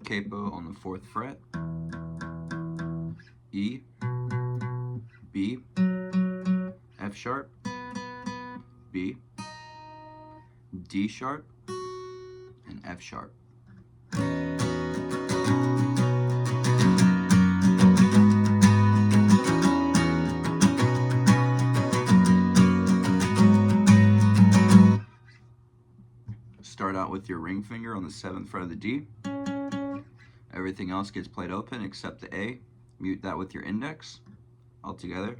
capo on the 4th fret, E, B, F sharp, B, D sharp, and F sharp. Start out with your ring finger on the 7th fret of the D. Everything else gets played open except the A. Mute that with your index all together.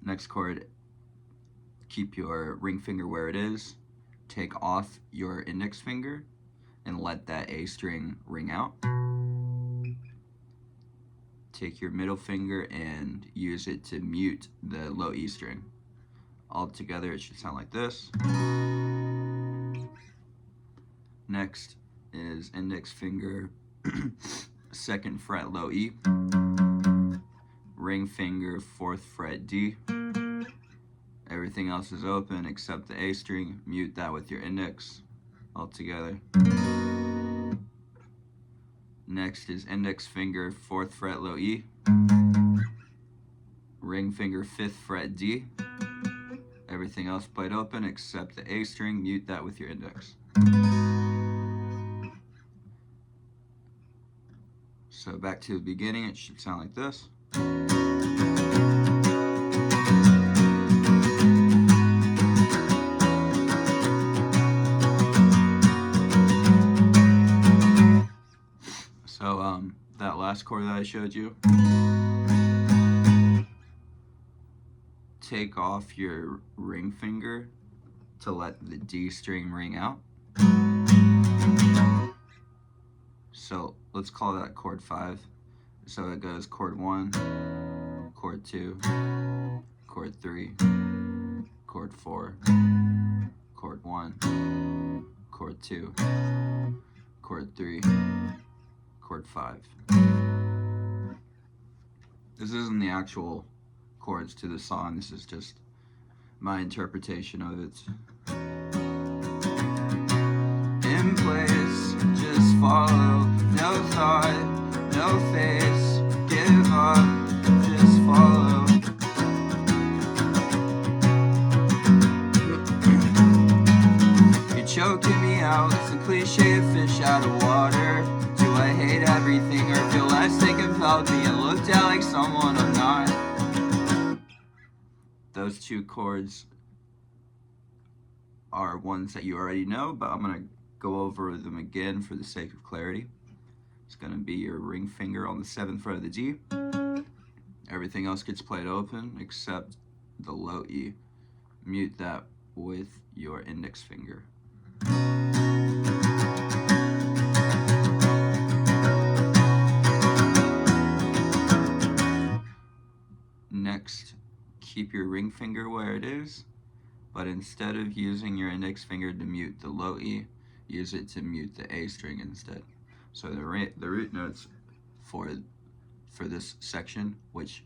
Next chord, keep your ring finger where it is. Take off your index finger and let that A string ring out. Take your middle finger and use it to mute the low E string. All together it should sound like this. Next is index finger 2nd fret low E, ring finger 4th fret D. Everything else is open except the A string. Mute that with your index all together. Next is index finger 4th fret low E, ring finger 5th fret D. Everything else played open except the A string. Mute that with your index. So back to the beginning, it should sound like this. So that last chord that I showed you, take off your ring finger to let the D string ring out. So let's call that chord 5. So it goes chord 1, chord 2, chord 3, chord 4, chord 1, chord 2, chord 3, chord 5. This isn't the actual chords to the song, this is just my interpretation of it. In place, just follow, no thought, no face, give up, just follow. You're choking me out, it's a cliche, fish out of water. Do I hate everything or feel less they compelled me and looked at like someone I'm not? Those two chords are ones that you already know, but I'm going to go over them again for the sake of clarity. It's going to be your ring finger on the 7th fret of the D. Everything else gets played open except the low E. Mute that with your index finger. Next, keep your ring finger where it is, but instead of using your index finger to mute the low E, use it to mute the A string instead. So the root notes for this section, which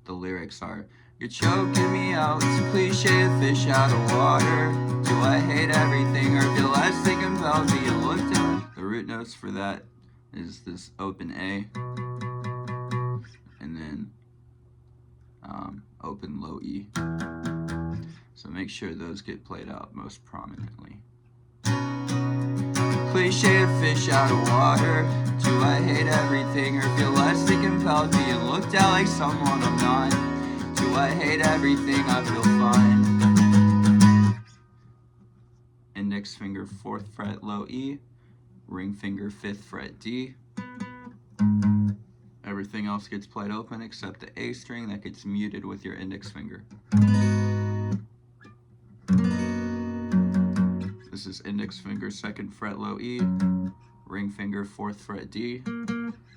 the lyrics are, you're choking me out, it's a cliche, fish out of water. Do I hate everything or feel less they compelled me and looked at? The root notes for that is this open A, and then open low E. So make sure those get played out most prominently. Cliche, fish out of water. Do I hate everything or feel less they compelled me and looked at like someone I'm not? Do I hate everything? I feel fine. Index finger 4th fret low E, ring finger 5th fret D. Everything else gets played open except the A string that gets muted with your index finger. This is index finger 2nd fret low E, ring finger 4th fret D.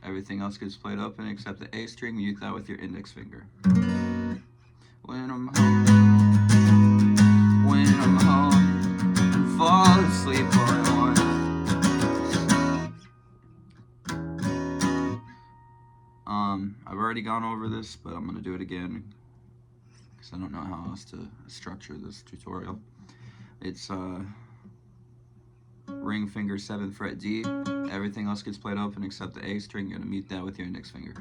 Everything else gets played open except the A string. Mute that with your index finger. When I'm home, and fall asleep all at once. I've already gone over this, but I'm going to do it again because I don't know how else to structure this tutorial. It's ring finger 7th fret D. Everything else gets played open except the A string. You're gonna mute that with your index finger.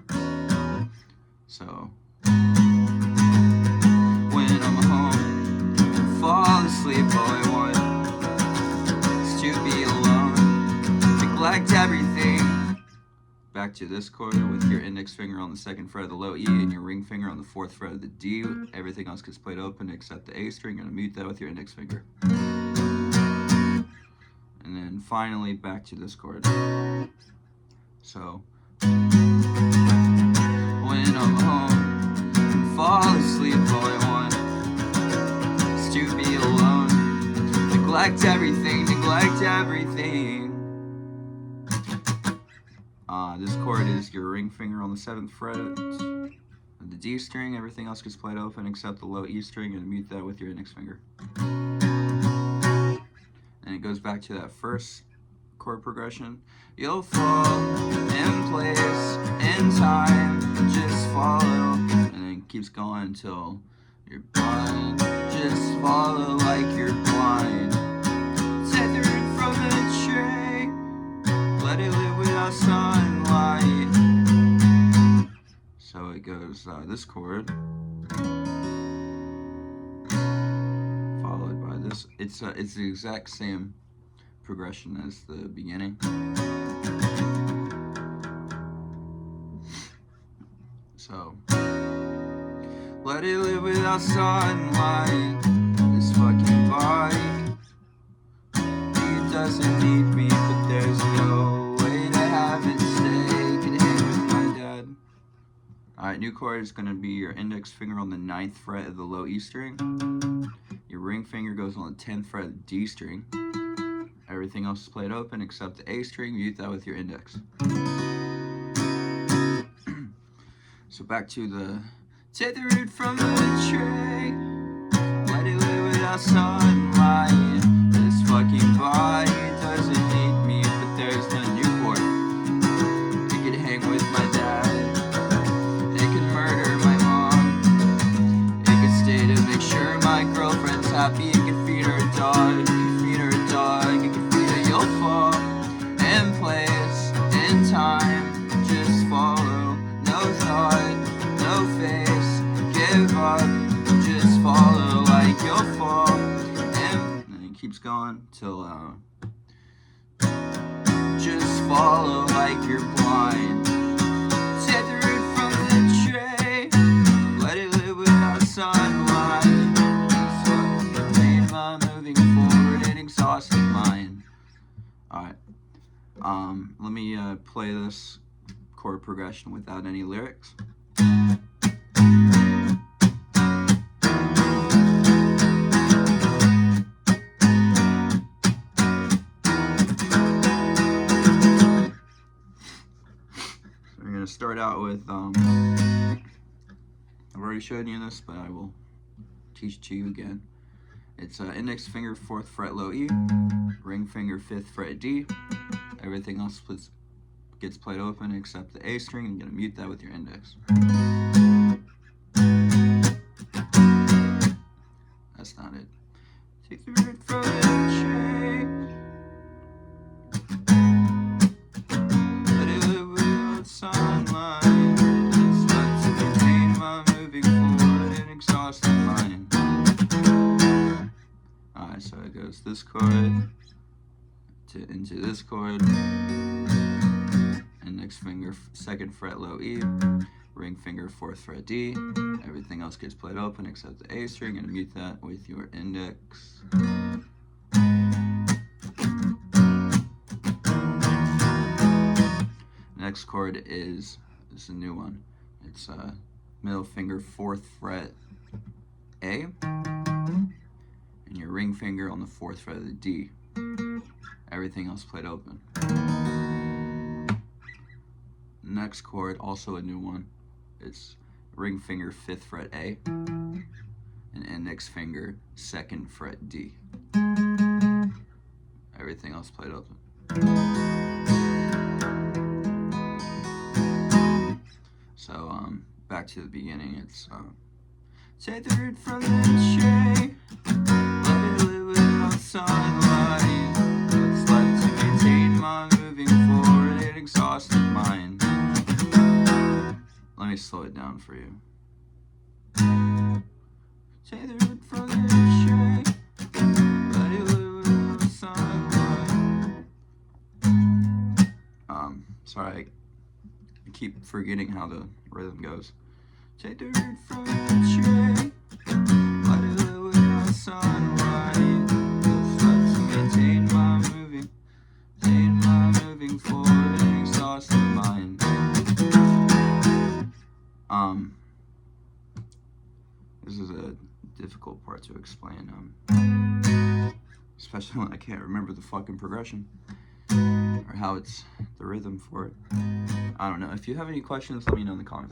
So when I'm home and fall asleep, all I want is to be alone, neglect everything. Back to this chord with your index finger on the 2nd fret of the low E and your ring finger on the 4th fret of the D. Everything else gets played open except the A string. You're gonna mute that with your index finger. And then finally back to this chord. So when I'm home and fall asleep, all I want is to be alone, neglect everything, neglect everything. This chord is your ring finger on the 7th fret of the D string. Everything else gets played open except the low E string, and mute that with your index finger. And it goes back to that first chord progression. You'll fall in place, in time, just follow. And then it keeps going until you're blind. Just follow like you're blind. Tethered from the tree, let it live without sunlight. So it goes this chord, followed by this. It's the exact same progression as the beginning. So let it live without sunlight. This fucking body, it doesn't need me, but there's no way to have it stay. Can hang with my dad. Alright, new chord is going to be your index finger on the 9th fret of the low E string. Your ring finger goes on the 10th fret of the D string. Everything else is played open except the A string. Mute that with your index. So back to the tethered from the tree, let it live without sunlight. This fucking body doesn't need me, but there's the new chord. It could hang with my dad, it could murder my mom, it could stay to make sure my girlfriend's happy, it could feed her dog, it could feed her dog, it could feed her. You'll fall in place, in time, just follow, no thought, no face, give up, just follow like you'll fall. And it keeps going till just follow like you're blind. Tethered from the tree, let it live without sunlight. So remain my moving forward and exhausted mind. Alright, let me play this chord progression without any lyrics. We're going to start out with, I've already shown you this, but I will teach it to you again. It's index finger 4th fret low E, ring finger 5th fret D. Everything else gets played open except the A string. You're going to mute that with your index. That's not it. Take the root from the tree, let it live without sunlight. It's not to maintain my moving forward and exhausted mind. Alright, so it goes this chord into this chord, index finger 2nd fret low E, ring finger 4th fret D. Everything else gets played open except the A string, and mute that with your index. Next chord is a new one. It's middle finger 4th fret A, and your ring finger on the 4th fret of the D. Everything else played open. Next chord, also a new one. It's ring finger 5th fret A, and index finger 2nd fret D. Everything else played open. So back to the beginning. It's tethered from the tree, let it live without sunlight. What's left down for you. Take the road from the straight, let it live in the sunlight. Sorry, I keep forgetting how the rhythm goes. Take the road from the straight, let it live in the sunlight. Let's maintain my moving forward and exhausted mind. This is a difficult part to explain, especially when I can't remember the fucking progression or how it's the rhythm for it. I don't know. If you have any questions, let me know in the comments.